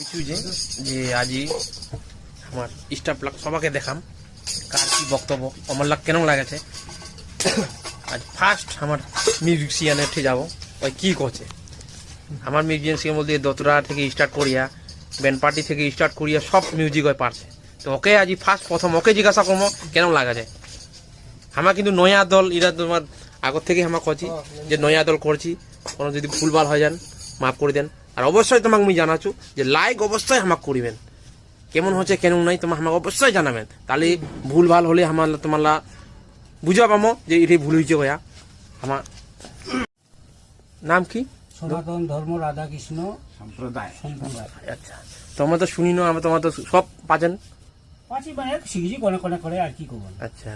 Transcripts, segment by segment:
কিছু যে আজি আমার স্টাফ লাগ সবাইকে দেখাম কার কি বক্তব্য আমার লাগ কেন লাগেছে। আজ ফার্স্ট আমার মিউজিশিয়ানের ঠিক যাবো ওই কী করছে আমার মিউজিশিয়ান বলতে দোতরা থেকে স্টার্ট করিয়া ব্যান্ড পার্টি থেকে স্টার্ট করিয়া সব মিউজিক ওই পারছে। তো ওকে আজি ফার্স্ট প্রথম ওকে জিজ্ঞাসা করবো কেন লাগা যায়। আমার কিন্তু নয়া দল এরা তোমার আগর থেকে আমার করছি যে নয়া দল করছি, কোনো যদি ভুলভাল হয়ে যান মাফ করে দেন। আর অবশ্যই তোমাকে আমি জানাচ্ছু যে লাইক অবশ্যই আমাকে করিবেন, কেমন হচ্ছে কেন নাই তোমার আমাকে অবশ্যই জানাবেন। তাহলে ভুলভাল হলে আমার তোমার বুঝা পামো যে এটাই ভুল হয়েছে ভাইয়া। আমার নাম কি? সনাতন ধর্ম রাধাকৃষ্ণ সম্প্রদায়। আচ্ছা, তোমরা তো শুনি না, আমরা তোমার তো সব পাচ্ছেন পাঁচি মানে শিখেছি কোনে কোনে করে আর কি করবো। আচ্ছা,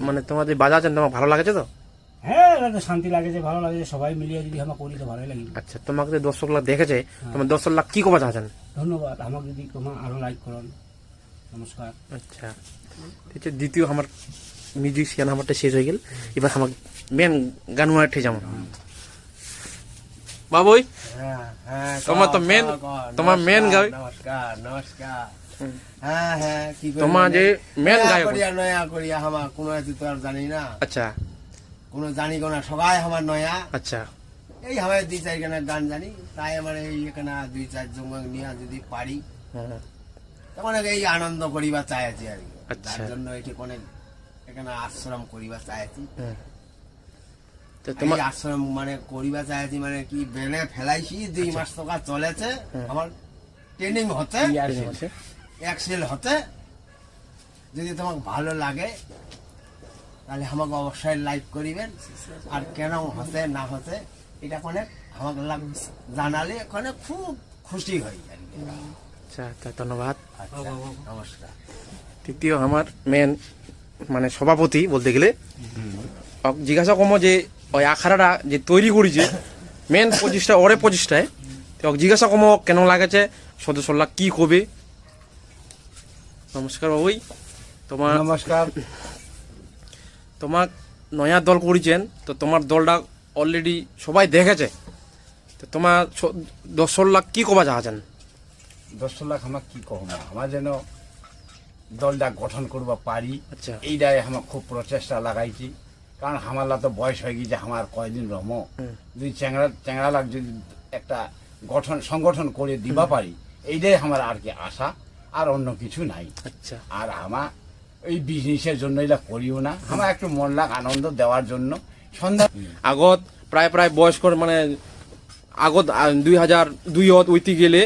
মানে তোমাদের বাজাচ্ছেন তোমার ভালো লাগছে তো? হ্যাঁ, শান্তি লাগে যে ভালো লাগে যে সবাই মিলিয়ে যদি আমরা করি তো ভালোই লাগে। আচ্ছা, তোমাকে যে দর্শক লাখ দেখেছে তোমার দর্শক লাখ কি কবা চাচ্ছেন? ধন্যবাদ, আমাকে যদি তোমার আরো লাইক করুন। নমস্কার। আচ্ছা, ঠিক আছে। দ্বিতীয় আমার মিউজিশিয়ান আমারটা শেষ হয়ে গেল, এবার আমার মেন গান উঠে যাবো বাবুই। তোমার তো মেন তোমার মেন গাই নমস্কার নমস্কার। হ্যাঁ হ্যাঁ, কি তোমার যে মেন গায়ক নয়া করিয়া আমার কোনো তো আর জানি না। আচ্ছা, কোনো জানি না, সবাই আমার নয়া। আচ্ছা, এই আমার দুই চার গানের গান জানি, তাই আমার এই এখানে দুই চার জন নিয়ে যদি পারি তখন এই আনন্দ করিবা চাইছি আর কি। তার জন্য এটি কোনে এখানে আশ্রম করিবা চাইছি। তোমার আশ্রম মানে করিবা চাইছি মানে কি বেনে ফেলাইছি 2 মাস টাকা চলেছে, আমার ট্রেনিং হচ্ছে এক্সেল হচ্ছে। যদি তোমাকে ভালো লাগে তাহলে আমাকে অবশ্যই লাইক করিবেন। আর কেন হচ্ছে না হচ্ছে এটা কোনে আমাকে জানালে ওখানে খুব খুশি হই আর কি। আচ্ছা, ধন্যবাদ। নমস্কার। তৃতীয় আমার মেন মানে সভাপতি বলতে গেলে জিজ্ঞাসা করবো যে ওই আখাড়াটা যে তৈরি করেছে মেন 25টা ওরে 25টায় জিজ্ঞাসা করবো কেন লাগেছে, সদস্যরা কি কবে। নমস্কার বাবুই। তোমার নমস্কার। তোমার নয়া দল করেছেন, তো তোমার দলটা অলরেডি সবাই দেখেছে, তো তোমার 10 লাখ কি কবা চাচ্ছেন? 10 লাখ আমার কি কম, আমার যেন দলটা গঠন করবা পারি। আচ্ছা, এইটাই আমার খুব প্রচেষ্টা লাগাইছি। কারণ আমারলা তো বয়স হয়ে গেছে, আমার কয়দিন রমো দুই চ্যাংড়া লাখ যদি একটা সংগঠন করে দিবা পারি, এইটাই আমার আর কি আশা, আর অন্য কিছু নাই। আচ্ছা, আর আমার এই বিজনেসের জন্য এটা করিও না, আমার একটু মন লাখ আনন্দ দেওয়ার জন্য। সন্ধ্যা আগত প্রায় বয়স্ক মানে আগত 2002 ওইতে গেলে